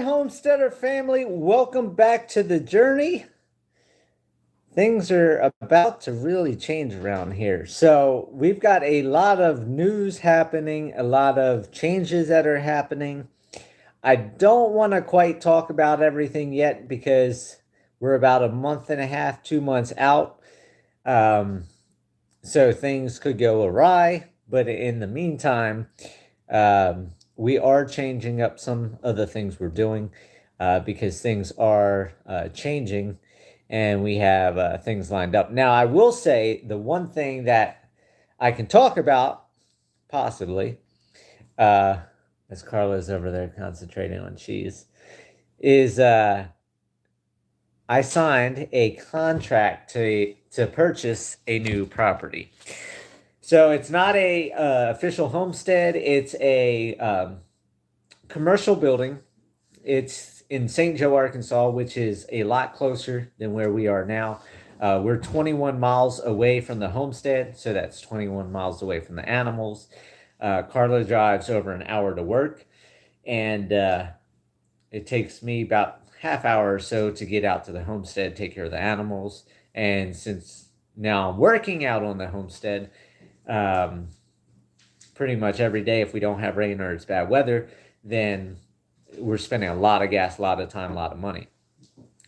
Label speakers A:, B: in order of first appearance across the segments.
A: Homesteader family. Welcome back to the journey. Things are about to really change around here. So, we've got a lot of news happening, a lot of changes that are happening. I don't want to quite talk about everything yet because we're about a month and a half, 2 months out. Um, so, things could go awry. But in the meantime, we are changing up some of the things we're doing because things are changing and we have things lined up. Now, I will say the one thing that I can talk about, possibly, uh, as Carla's over there concentrating on cheese, is I signed a contract to purchase a new property. So it's not a official homestead. It's a commercial building. It's in St. Joe, Arkansas, which is a lot closer than where we are now. We're 21 miles away from the homestead, so that's 21 miles away from the animals. Carla drives over an hour to work, and it takes me about half hour or so to get out to the homestead, take care of the animals. And since now I'm working out on the homestead, um, pretty much every day, if we don't have rain or it's bad weather, then we're spending a lot of gas, a lot of time, a lot of money.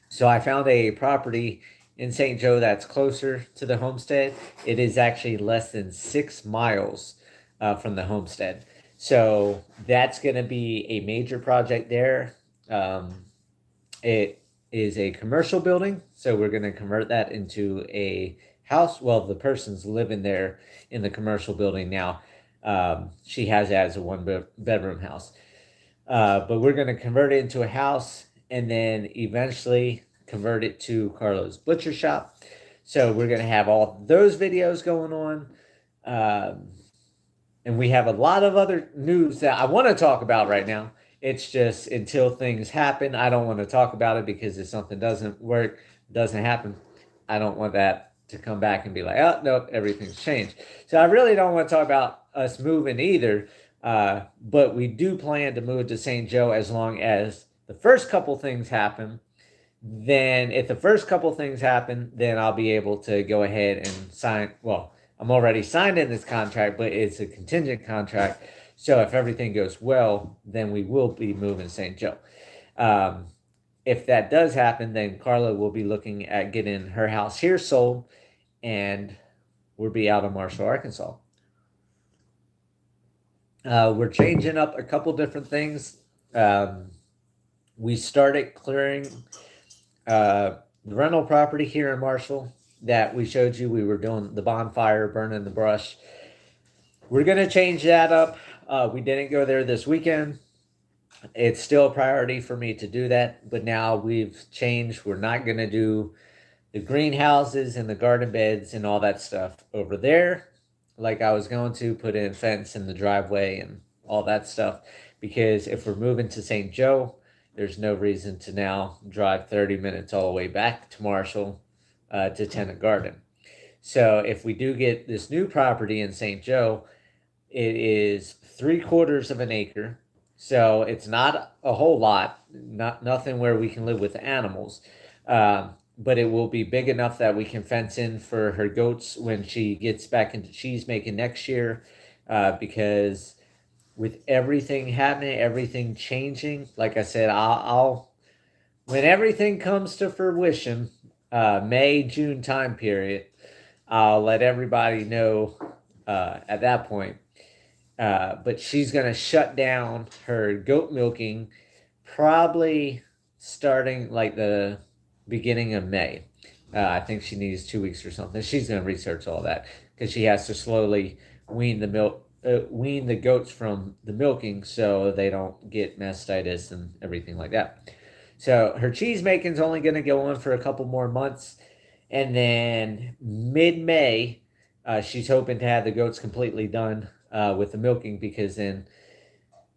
A: So I found a property in St. Joe that's closer to the homestead. It is actually less than 6 miles from the homestead. So that's going to be a major project there. It is a commercial building, so we're going to convert that into a house. Well, the person's living there in the commercial building now. She has it as a one-bedroom house. But we're going to convert it into a house and then eventually convert it to Carlo's Butcher Shop. So we're going to have all those videos going on. And we have a lot of other news that I want to talk about right now. It's just until things happen, I don't want to talk about it because if something doesn't work, doesn't happen, I don't want that to come back and be like, oh, nope, everything's changed. So I really don't want to talk about us moving either. But we do plan to move to St. Joe as long as the first couple things happen. Then, if the first couple things happen, then I'll be able to go ahead and sign. Well, I'm already signed in this contract, but it's a contingent contract. So, if everything goes well, then we will be moving to St. Joe. If that does happen, then Carla will be looking at getting her house here sold, and we'll be out of Marshall, Arkansas. We're changing up a couple different things. We started clearing the rental property here in Marshall that we showed you. We were doing the bonfire, burning the brush. We're going to change that up. We didn't go there this weekend. It's still a priority for me to do that, but now we've changed. We're not going to do the greenhouses and the garden beds and all that stuff over there like I was going to, put in fence in the driveway and all that stuff, because if we're moving to St. Joe, there's no reason to now drive 30 minutes all the way back to Marshall to tend a garden. So if we do get this new property in St. Joe, it is 3/4 of an acre. So it's not a whole lot, nothing where we can live with animals. But it will be big enough that we can fence in for her goats when she gets back into cheese making next year. Because with everything happening, everything changing, like I said, I'll when everything comes to fruition, May, June time period, I'll let everybody know at that point. But she's going to shut down her goat milking probably starting like the beginning of May. I think she needs 2 weeks or something. She's going to research all that because she has to slowly wean the goats from the milking so they don't get mastitis and everything like that. So her cheese making's only going to go on for a couple more months, and then mid-May, she's hoping to have the goats completely done with the milking, because then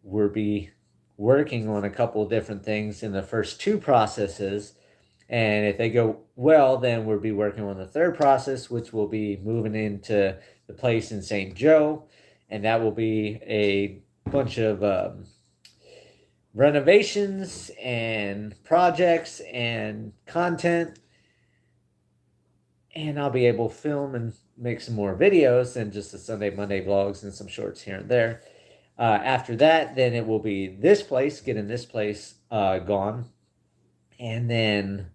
A: we'll be working on a couple of different things in the first two processes. And if they go well, then we'll be working on the third process, which will be moving into the place in St. Joe. And that will be a bunch of renovations and projects and content, and I'll be able to film and make some more videos than just the Sunday, Monday vlogs and some shorts here and there. After that, then it will be this place, getting this place gone. And then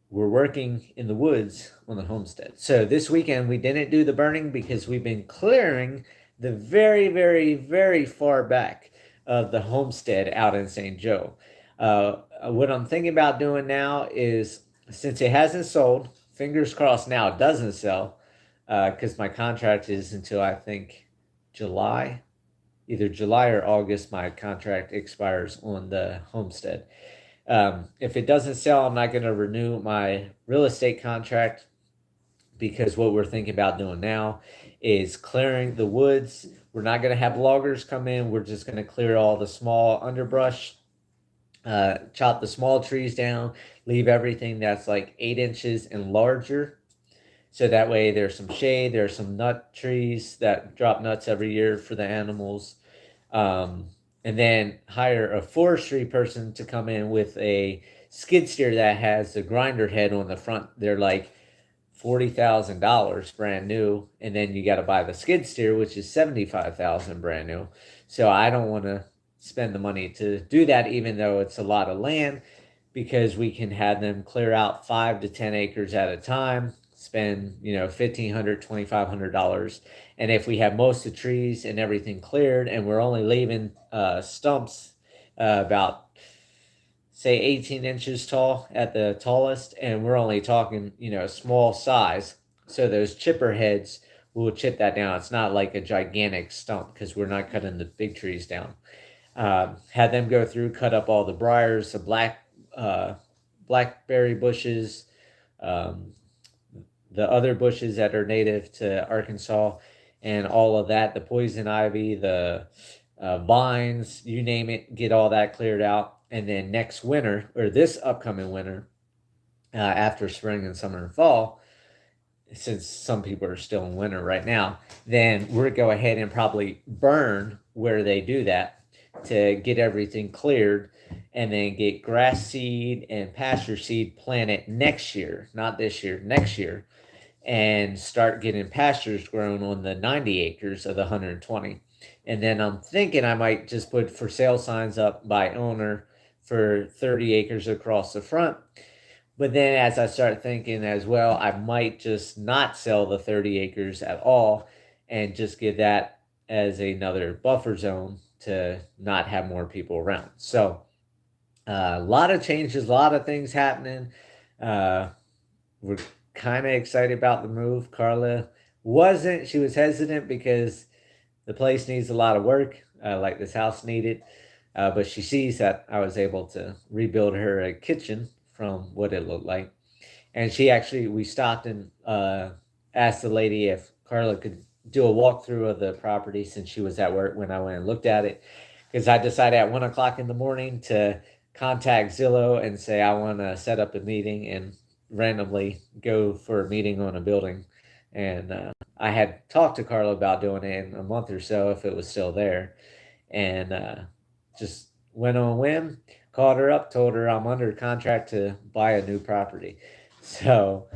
A: we're working in the woods on the homestead. So this weekend we didn't do the burning because we've been clearing the very, very, very far back of the homestead out in St. Joe. What I'm thinking about doing now is, since it hasn't sold, fingers crossed now it doesn't sell, because my contract is until I think July, either July or August. My contract expires on the homestead. If it doesn't sell, I'm not going to renew my real estate contract, because what we're thinking about doing now is clearing the woods. We're not going to have loggers come in. We're just going to clear all the small underbrush, chop the small trees down, leave everything that's like 8 inches and larger. So that way there's some shade, there's some nut trees that drop nuts every year for the animals. And then hire a forestry person to come in with a skid steer that has a grinder head on the front. They're like $40,000 brand new, and then you got to buy the skid steer, which is $75,000 brand new. So I don't want to spend the money to do that, even though it's a lot of land, because we can have them clear out 5 to 10 acres at a time, spend $1,500, $2,500. And if we have most of the trees and everything cleared, and we're only leaving stumps about, say, 18 inches tall at the tallest, and we're only talking small size, so those chipper heads will chip that down. It's not like a gigantic stump, because we're not cutting the big trees down. Had them go through, cut up all the briars, the blackberry bushes, the other bushes that are native to Arkansas, and all of that, the poison ivy, the vines, you name it, get all that cleared out. And then next winter, or this upcoming winter, after spring and summer and fall, since some people are still in winter right now, then we're go ahead and probably burn where they do that to get everything cleared, and then get grass seed and pasture seed planted next year, not this year, next year, and start getting pastures grown on the 90 acres of the 120. And then I'm thinking I might just put for sale signs up by owner for 30 acres across the front. But then as I start thinking as well, I might just not sell the 30 acres at all and just give that as another buffer zone to not have more people around. So a lot of changes, a lot of things happening. We're kind of excited about the move. Carla wasn't. She was hesitant because the place needs a lot of work, like this house needed. But she sees that I was able to rebuild her a kitchen from what it looked like. And we stopped and asked the lady if Carla could do a walkthrough of the property, since she was at work when I went and looked at it. Because I decided at 1 o'clock in the morning to contact Zillow and say I want to set up a meeting, and randomly go for a meeting on a building. And I had talked to Carla about doing it in a month or so if it was still there. And just went on a whim, called her up, told her I'm under contract to buy a new property. So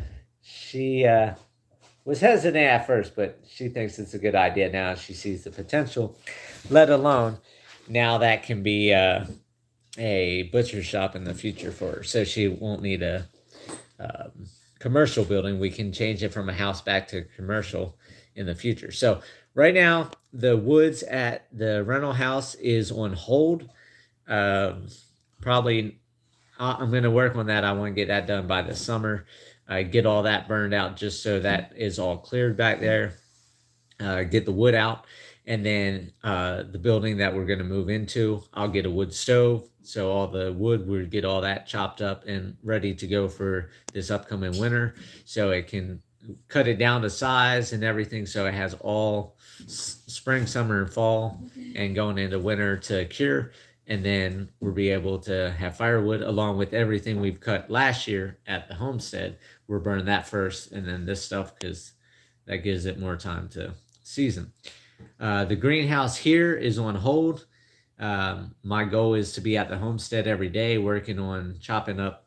A: she was hesitant at first, but she thinks it's a good idea now. She sees the potential, let alone now that can be a butcher shop in the future for her. So she won't need a commercial building. We can change it from a house back to commercial in the future. So right now, the woods at the rental house is on hold. Probably I'm going to work on that. I want to get that done by the summer. Get all that burned out just so that is all cleared back there. Get the wood out. And then the building that we're going to move into, I'll get a wood stove. So all the wood, we'll get all that chopped up and ready to go for this upcoming winter. So it can cut it down to size and everything. So it has all spring, summer, and fall, and going into winter to cure. And then we'll be able to have firewood along with everything we've cut last year at the homestead. We'll burn that first, and then this stuff, because that gives it more time to season. The greenhouse here is on hold. My goal is to be at the homestead every day working on chopping up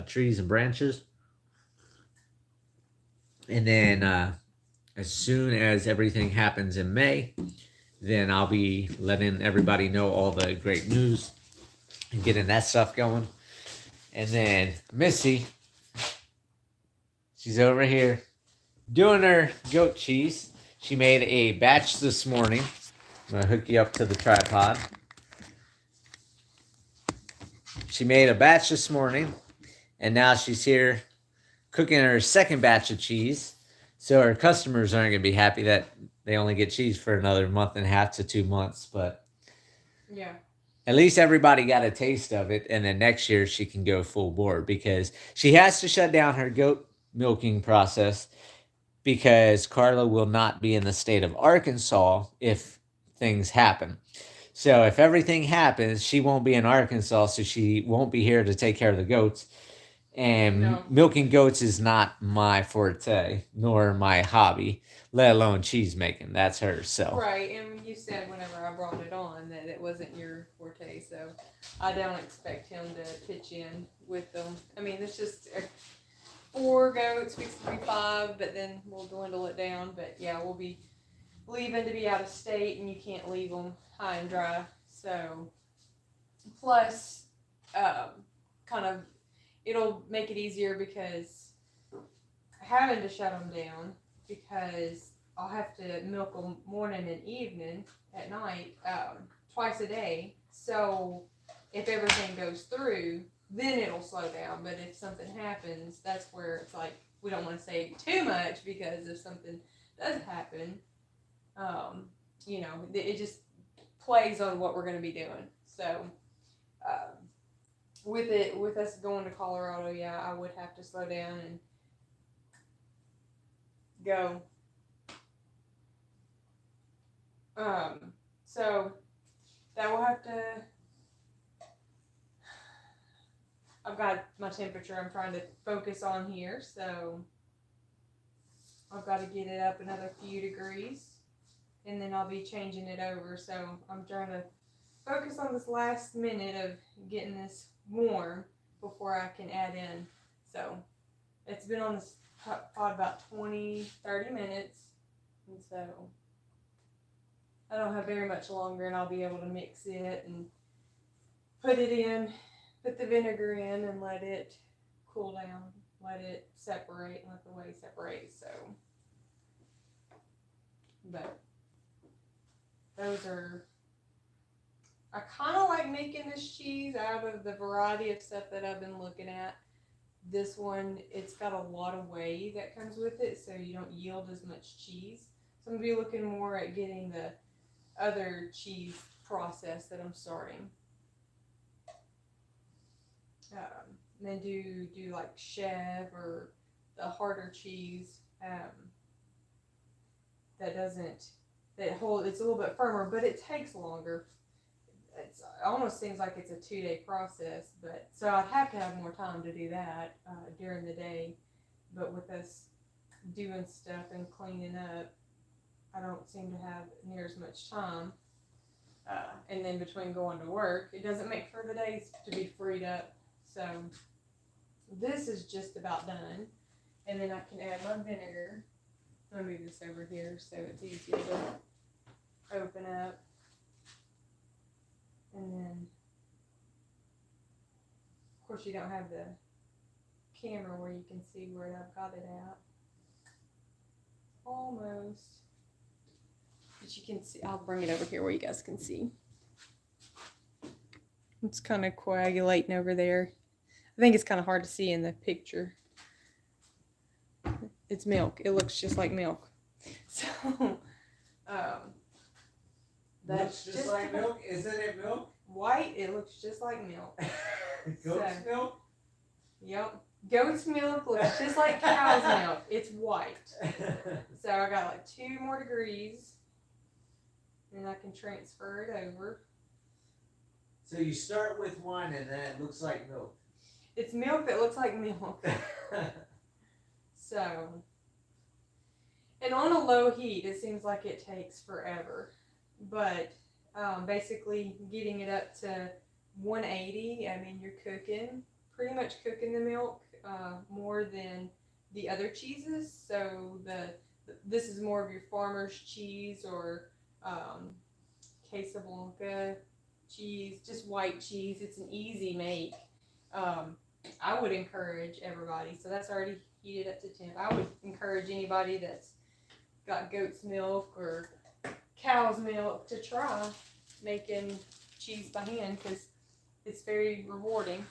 A: trees and branches. And then as soon as everything happens in May, then I'll be letting everybody know all the great news and getting that stuff going. And then Missy, she's over here doing her goat cheese. She made a batch this morning. I'm going to hook you up to the tripod. She made a batch this morning, and now she's here cooking her second batch of cheese. So her customers aren't going to be happy that they only get cheese for another month and a half to 2 months. But
B: yeah,
A: at least everybody got a taste of it. And then next year she can go full bore because she has to shut down her goat milking process because Carla will not be in the state of Arkansas if things happen. So if everything happens, she won't be in Arkansas, so she won't be here to take care of the goats. And
B: No.
A: milking goats is not my forte, nor my hobby, let alone cheese making. That's hers. So
B: right. And you said whenever I brought it on that it wasn't your forte, so I don't expect him to pitch in with them. I mean, it's just 4 goats, fixed to be 5, but then we'll dwindle it down. But yeah, we'll be leaving to be out of state, and you can't leave them high and dry. So plus, kind of, it'll make it easier because having to shut them down because I'll have to milk them morning and evening at night, twice a day. So if everything goes through, then it'll slow down. But if something happens, that's where it's like we don't want to say too much because if something does happen, it just plays on what we're going to be doing. So with us going to Colorado, yeah, I would have to slow down and go. So that will have to. I've got my temperature I'm trying to focus on here, so I've got to get it up another few degrees, and then I'll be changing it over. So I'm trying to focus on this last minute of getting this warm before I can add in. So it's been on this pot about 20-30 minutes, and so I don't have very much longer, and I'll be able to mix it and put it in, put the vinegar in, and let it cool down, let it separate, let the whey separate. So, but those are, I kind of like making this cheese out of the variety of stuff that I've been looking at. This one, it's got a lot of whey that comes with it, so you don't yield as much cheese. So I'm going to be looking more at getting the other cheese process that I'm starting. And then do like chèvre or the harder cheese that doesn't, it's a little bit firmer, but it takes longer. It almost seems like it's a 2-day process, but so I'd have to have more time to do that during the day. But with us doing stuff and cleaning up, I don't seem to have near as much time. And then between going to work, it doesn't make for the days to be freed up. So this is just about done. And then I can add my vinegar. I'll move this over here so it's easier to open up. And then, of course, you don't have the camera where you can see where I've got it at. Almost. But you can see, I'll bring it over here where you guys can see. It's kind of coagulating over there. I think it's kind of hard to see in the picture. It's milk. It looks just like milk. So,
A: that's just like milk. Isn't it milk?
B: White. It looks just like milk.
A: Goat's milk.
B: Yep. Goat's milk looks just like cow's milk. It's white. So I got like 2 more degrees, and I can transfer it over.
A: So you start with one, and then it looks like milk.
B: It's milk that looks like milk. So, and on a low heat, it seems like it takes forever. But Basically getting it up to 180. I mean, you're pretty much cooking the milk more than the other cheeses. So this is more of your farmer's cheese or Casablanca cheese, just white cheese. It's an easy make. Um, I would encourage everybody. So that's already heated up to temp. I would encourage anybody that's got goat's milk or cow's milk to try making cheese by hand because it's very rewarding.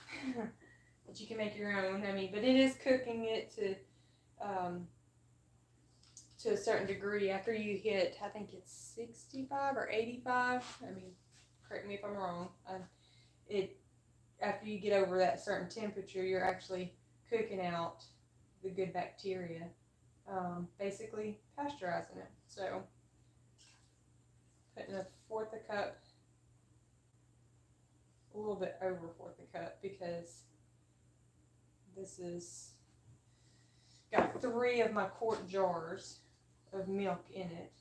B: But you can make your own. I mean, but it is cooking it to a certain degree. After you hit, I think it's 65 or 85. I mean, correct me if I'm wrong. After you get over that certain temperature, you're actually cooking out the good bacteria, basically pasteurizing it. So putting a fourth a cup, a little bit over a fourth a cup, because this is got 3 of my quart jars of milk in it,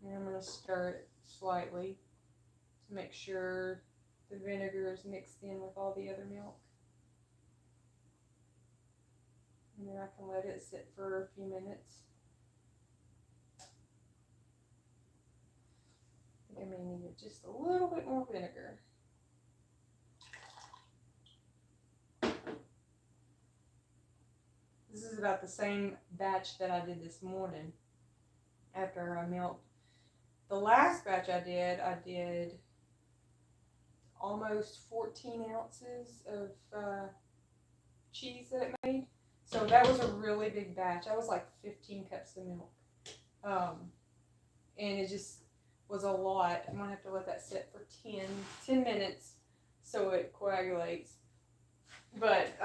B: and I'm going to stir it slightly to make sure the vinegar is mixed in with all the other milk, and then I can let it sit for a few minutes. I think I may need just a little bit more vinegar. This is about the same batch that I did this morning after I milked. The last batch I did almost 14 ounces of cheese that it made. So that was a really big batch. That was like 15 cups of milk. And it just was a lot. I'm going to have to let that sit for 10 minutes so it coagulates. But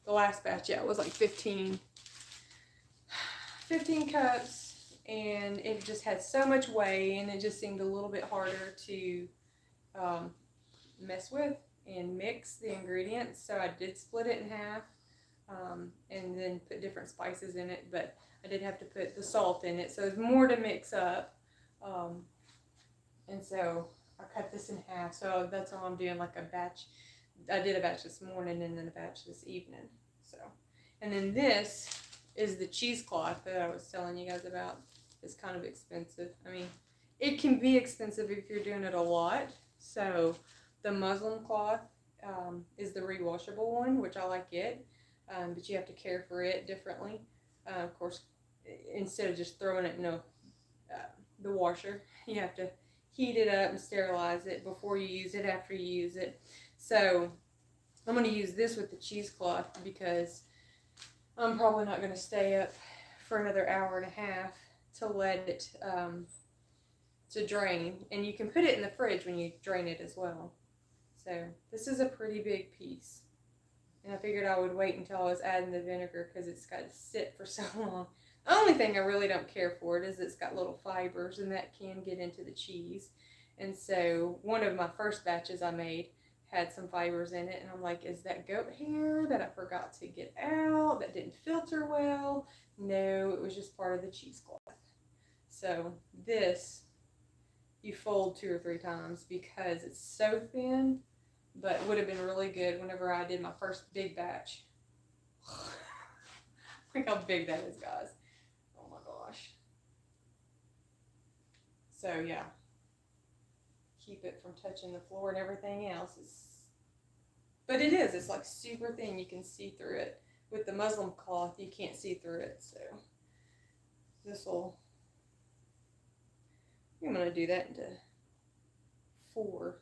B: the last batch, yeah, it was like 15 cups, and it just had so much whey, and it just seemed a little bit harder to mess with and mix the ingredients. So I did split it in half, and then put different spices in it, but I did have to put the salt in it, so it's more to mix up. And so I cut this in half, so that's all I'm doing, like a batch. I did a batch this morning and then a batch this evening. So, and then this is the cheesecloth that I was telling you guys about. It's kind of expensive. I mean, it can be expensive if you're doing it a lot. So the muslin cloth is the rewashable one, which I like it, but you have to care for it differently. Of course, instead of just throwing it in the washer, you have to heat it up and sterilize it before you use it, after you use it. So I'm going to use this with the cheesecloth because I'm probably not going to stay up for another hour and a half to let it to drain. And you can put it in the fridge when you drain it as well. So this is a pretty big piece. And I figured I would wait until I was adding the vinegar because it's got to sit for so long. The only thing I really don't care for it is it's got little fibers, and that can get into the cheese. And so one of my first batches I made had some fibers in it, and I'm like, is that goat hair that I forgot to get out, that didn't filter well? No, it was just part of the cheesecloth. So this, you fold 2 or 3 times because it's so thin, but it would have been really good whenever I did my first big batch. Look how big that is, guys. Oh my gosh. So yeah, keep it from touching the floor and everything else. But it's like super thin. You can see through it. With the muslin cloth, you can't see through it. So I'm going to do that into 4.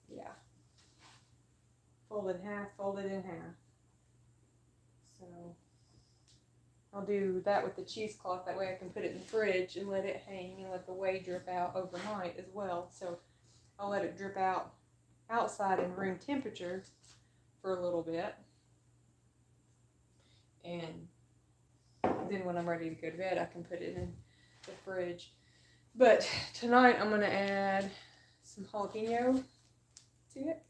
B: Yeah. Fold it in half, fold it in half. So I'll do that with the cheesecloth. That way I can put it in the fridge and let it hang and let the whey drip out overnight as well. So I'll let it drip out outside in room temperature for a little bit. And then when I'm ready to go to bed, I can put it in the fridge. But tonight I'm going to add some jalapeno to it.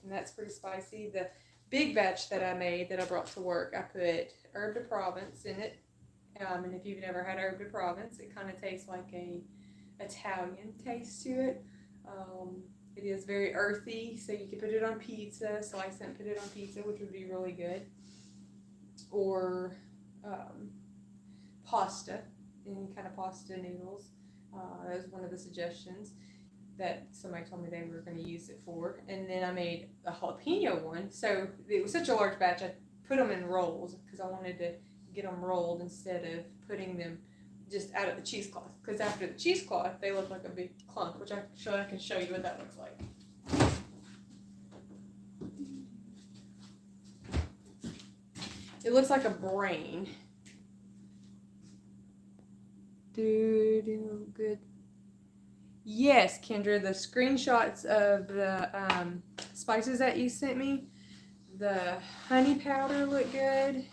B: And that's pretty spicy. The big batch that I made that I brought to work, I put herb de Provence in it, And if you've never had herb de Provence, it kind of tastes like a Italian taste to it. It is very earthy, so you can put it on pizza, slice it and put it on pizza, which would be really good. Or pasta, any kind of pasta noodles. That was one of the suggestions that somebody told me they were going to use it for. And then I made a jalapeno one. So it was such a large batch, I put them in rolls because I wanted to get them rolled instead of putting them just out of the cheesecloth. Because after the cheesecloth, they look like a big clunk, which I can show you what that looks like. It looks like a brain. Good. Yes, Kendra, the screenshots of the spices that you sent me, the honey powder look good,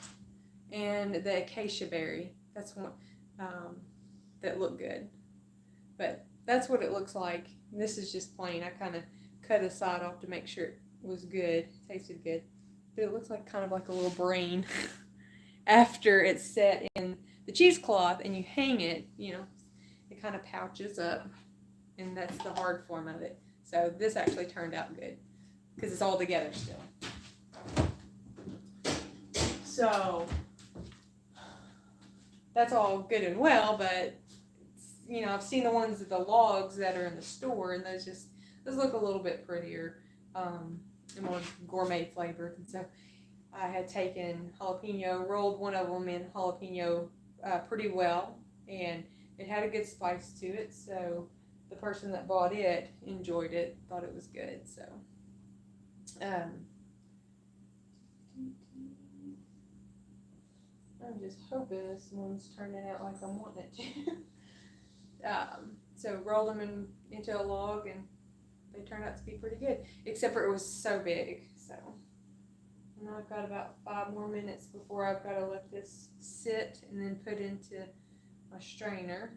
B: and the acacia berry. That's one that look good. But that's what it looks like. This is just plain. I kind of cut a side off to make sure it was good, tasted good. But it looks like kind of like a little brain after it's set in the cheesecloth and you hang it, you know, it kind of pouches up, and that's the hard form of it. So this actually turned out good because it's all together still. So that's all good and well, but you know, I've seen the ones, the logs that are in the store, and those look a little bit prettier and more gourmet flavored. And so I had taken jalapeno, rolled one of them in jalapeno pretty well, and it had a good spice to it. So the person that bought it enjoyed it, thought it was good. So I'm just hoping this one's turning out like I'm wanting it to. So roll them into a log, and they turned out to be pretty good, except for it was so big. So, and I've got about 5 more minutes before I've got to let this sit and then put into my strainer.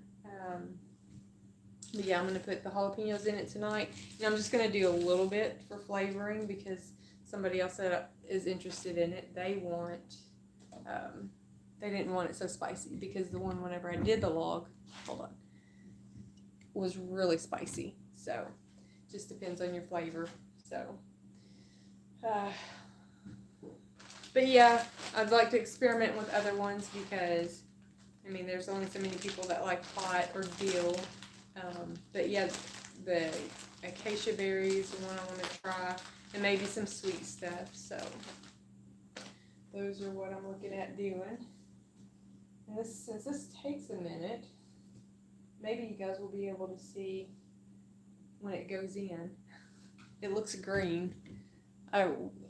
B: But yeah, I'm going to put the jalapenos in it tonight, and I'm just going to do a little bit for flavoring because somebody else that is interested in it, they didn't want it so spicy because the one whenever I did the log, was really spicy. So just depends on your flavor. So but yeah, I'd like to experiment with other ones because I mean there's only so many people that like hot or dill. But yeah, the acacia berry is the one I want to try, and maybe some sweet stuff. So those are what I'm looking at doing. And since this takes a minute, maybe you guys will be able to see when it goes in. It looks green.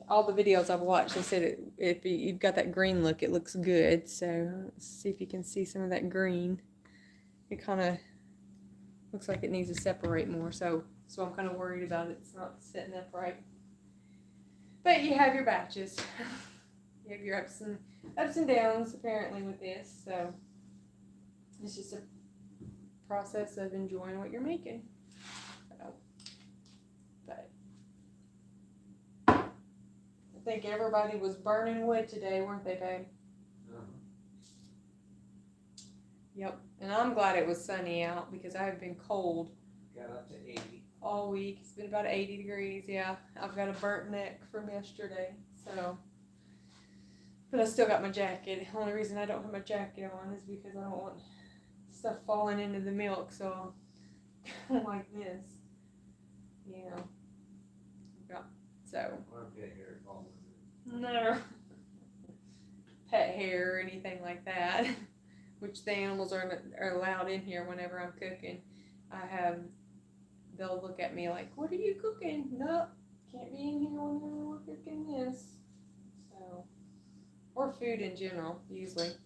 B: All the videos I've watched, they said if you've got that green look, it looks good. So let's see if you can see some of that green. It kind of looks like it needs to separate more. So I'm kind of worried about it. It's not setting up right. But you have your batches. You have your ups and downs apparently with this. So it's just a process of enjoying what you're making. But I think everybody was burning wood today, weren't they, babe? Yep. And I'm glad it was sunny out because I have been cold.
A: Got up to 80.
B: All week. It's been about 80 degrees. Yeah. I've got a burnt neck from yesterday. So, but I still got my jacket. The only reason I don't have my jacket on is because I don't want stuff falling into the milk. So, like this, you know. So. No. Pet hair or anything like that. Which the animals are allowed in here whenever I'm cooking. They'll look at me like, what are you cooking? No, can't be in here whenever we're cooking this. So, or food in general, usually.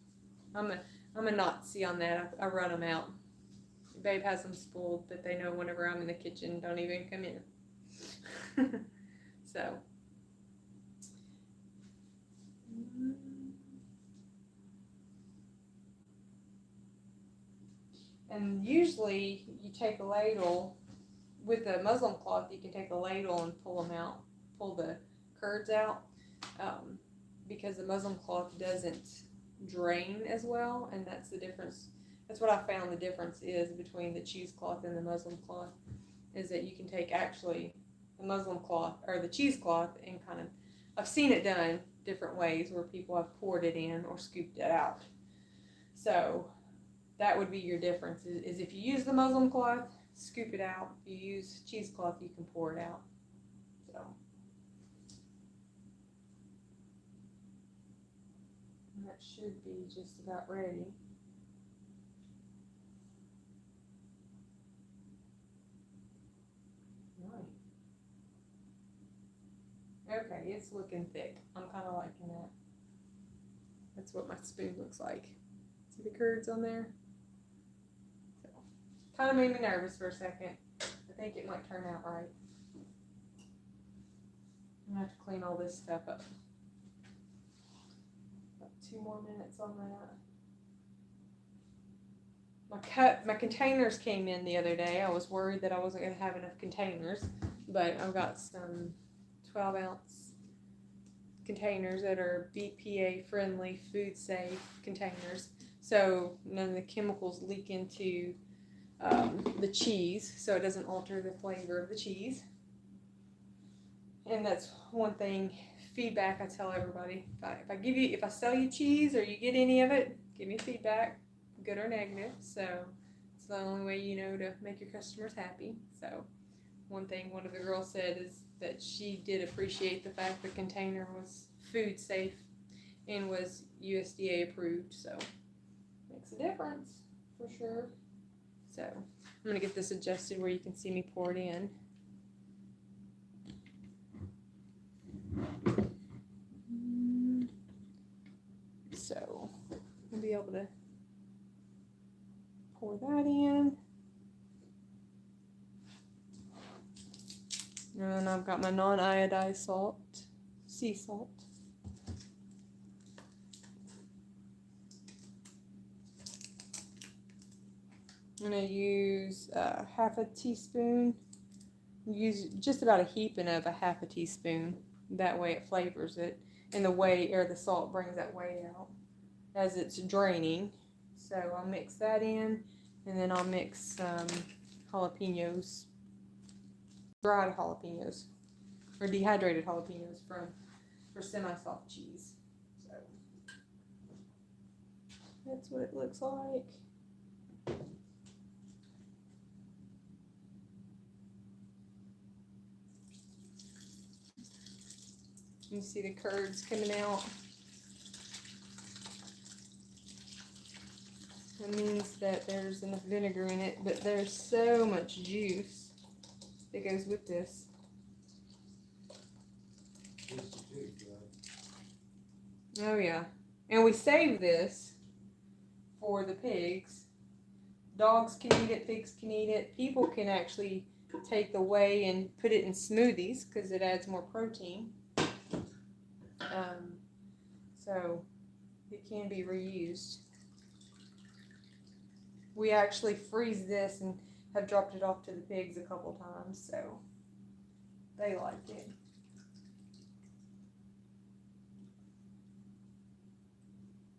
B: I'm a Nazi on that. I run them out. Babe has them spoiled, but they know whenever I'm in the kitchen, don't even come in. So. And usually you take a ladle, with a muslin cloth you can take a ladle and pull the curds out, because the muslin cloth doesn't drain as well, and that's the difference. That's what I found the difference is between the cheesecloth and the muslin cloth, is that you can take actually the muslin cloth or the cheesecloth and kind of, I've seen it done different ways where people have poured it in or scooped it out. So that would be your difference is if you use the muslin cloth, scoop it out. If you use cheesecloth, you can pour it out. So that should be just about ready. Right. Okay, it's looking thick. I'm kind of liking that. That's what my spoon looks like. See the curds on there? So, kind of made me nervous for a second. I think it might turn out right. I'm gonna have to clean all this stuff up. About 2 more minutes on that. My containers came in the other day. I was worried that I wasn't gonna have enough containers, but I've got some 12-ounce containers that are BPA friendly, food safe containers, so none of the chemicals leak into the cheese, so it doesn't alter the flavor of the cheese. And that's one thing, feedback I tell everybody. If I sell you cheese or you get any of it, give me feedback, good or negative. So it's the only way you know to make your customers happy. So one thing one of the girls said is that she did appreciate the fact the container was food safe and was USDA approved, so makes a difference for sure. So I'm gonna get this adjusted where you can see me pour it in. So I'll be able to pour that in. And I've got my non-iodized salt, sea salt. I'm going to use half a teaspoon. Use just about a heaping of a half a teaspoon. That way it flavors it. And the whey, or the salt, brings that whey out as it's draining. So I'll mix that in. And then I'll mix some jalapenos. Dried jalapenos. Or dehydrated jalapenos for semi-soft cheese. So that's what it looks like. You see the curds coming out. That means that there's enough vinegar in it, but there's so much juice that goes with this. Oh yeah. And we save this for the pigs. Dogs can eat it, pigs can eat it. People can actually take the whey and put it in smoothies because it adds more protein. So it can be reused. We actually freeze this and have dropped it off to the pigs a couple times, so they like it.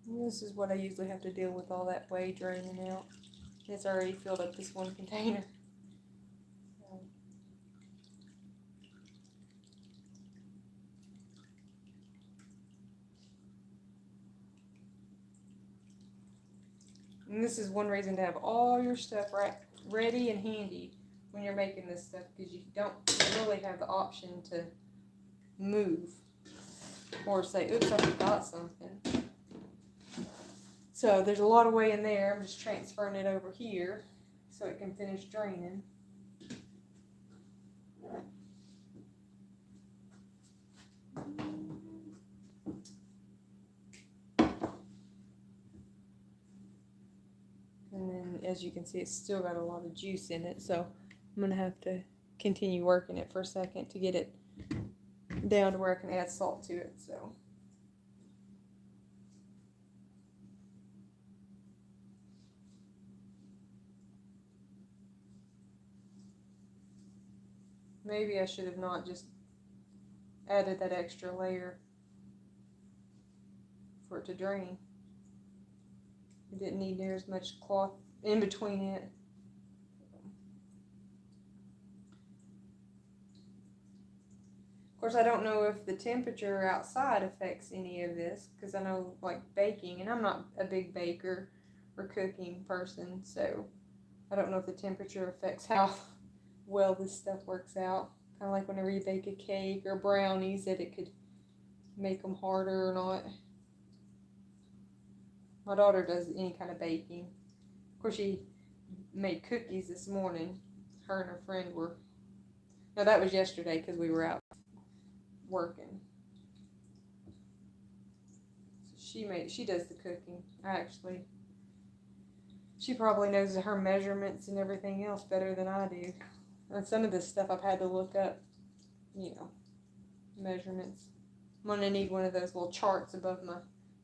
B: And this is what I usually have to deal with, all that whey draining out. It's already filled up this one container. And this is one reason to have all your stuff ready and handy when you're making this stuff, because you don't really have the option to move or say, oops, I forgot something. So there's a lot of whey in there. I'm just transferring it over here so it can finish draining. And then, as you can see, it's still got a lot of juice in it, so I'm going to have to continue working it for a second to get it down to where I can add salt to it. So maybe I should have not just added that extra layer for it to drain. didn't need near as much cloth in between it. Of course, I don't know if the temperature outside affects any of this, because I know, like, baking, and I'm not a big baker or cooking person, so I don't know if the temperature affects how well this stuff works out. Kind of like whenever you bake a cake or brownies, that it could make them harder or not. My daughter does any kind of baking. Of course, she made cookies this morning. Her and her friend were, no, that was yesterday because we were out working. So she does the cooking. She probably knows her measurements and everything else better than I do. And some of this stuff I've had to look up, measurements. I'm gonna need one of those little charts above my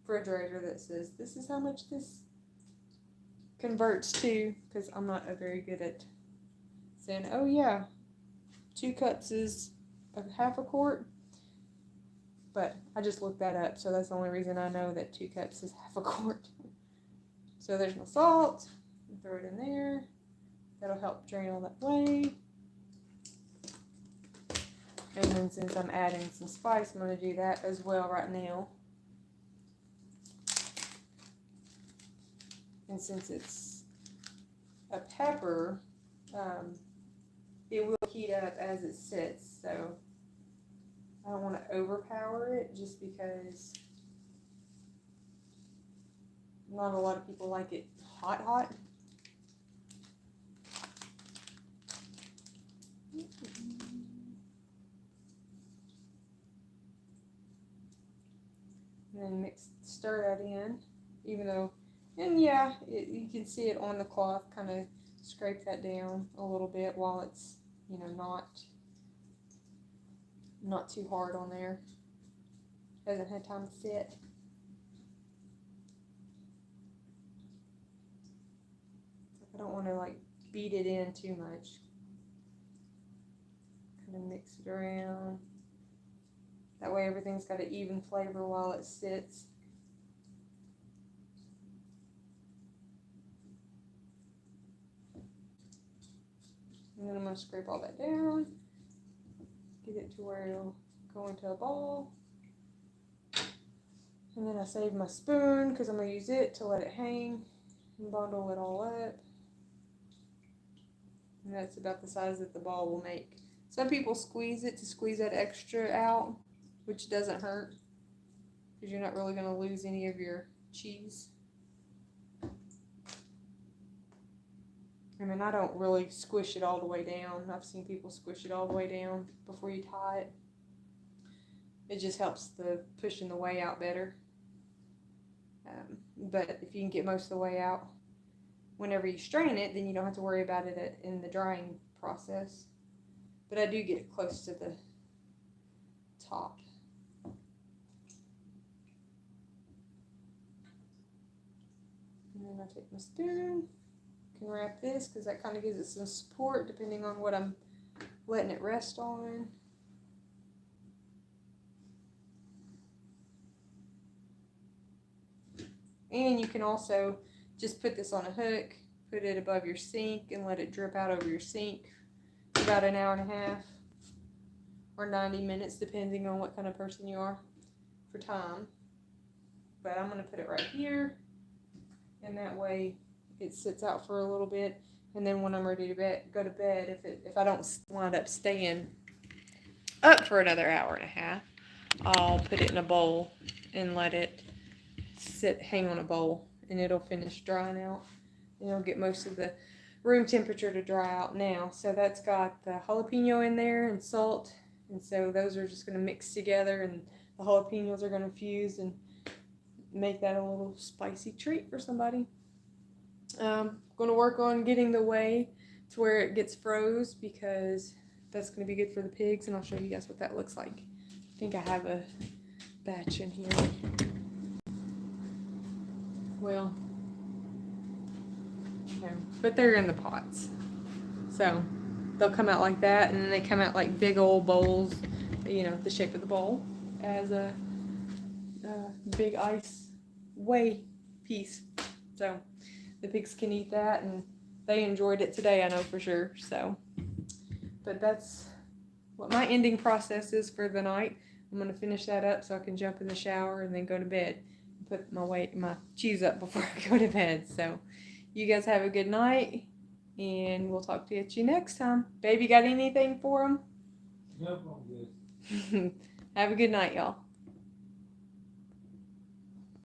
B: refrigerator that says this is how much this converts to, because I'm not very good at saying, oh yeah, 2 cups is a half a quart. But I just looked that up, so that's the only reason I know that 2 cups is half a quart. So there's my salt. Throw it in there. That'll help drain all that way. And then since I'm adding some spice, I'm going to do that as well right now. And since it's a pepper, it will heat up as it sits, so I don't want to overpower it just because not a lot of people like it hot. And then stir that in, even though, and yeah, you can see it on the cloth, kind of scrape that down a little bit while it's, not too hard on there. Hasn't had time to sit. I don't want to like beat it in too much. Kind of mix it around. That way everything's got an even flavor while it sits. And then I'm going to scrape all that down. Get it to where it'll go into a ball. And then I save my spoon because I'm going to use it to let it hang and bundle it all up. And that's about the size that the ball will make. Some people squeeze it to squeeze that extra out, which doesn't hurt because you're not really going to lose any of your cheese. I mean, I don't really squish it all the way down. I've seen people squish it all the way down before you tie it. It just helps the pushing the whey out better. But if you can get most of the way out, whenever you strain it, then you don't have to worry about it in the drying process. But I do get it close to the top. And then I take my spoon. Can wrap this because that kind of gives it some support depending on what I'm letting it rest on. And you can also just put this on a hook, put it above your sink and let it drip out over your sink for about an hour and a half or 90 minutes depending on what kind of person you are for time. But I'm going to put it right here, and that way it sits out for a little bit, and then when I'm ready to go to bed, if I don't wind up staying up for another hour and a half, I'll put it in a bowl and let it hang on a bowl, and it'll finish drying out, and it'll get most of the room temperature to dry out now. So that's got the jalapeno in there and salt, and so those are just going to mix together, and the jalapenos are going to fuse and make that a little spicy treat for somebody. I'm going to work on getting the whey to where it gets froze because that's going to be good for the pigs, and I'll show you guys what that looks like. I think I have a batch in here. Well, no, but they're in the pots. So they'll come out like that, and then they come out like big old bowls, the shape of the bowl, as a big ice whey piece. So the pigs can eat that, and they enjoyed it today, I know for sure. So, but that's what my ending process is for the night. I'm gonna finish that up so I can jump in the shower and then go to bed. Put my cheese up before I go to bed. So, you guys have a good night, and we'll talk to you next time. Baby, got anything for them?
C: Nope, I'm good.
B: Have a good night, y'all.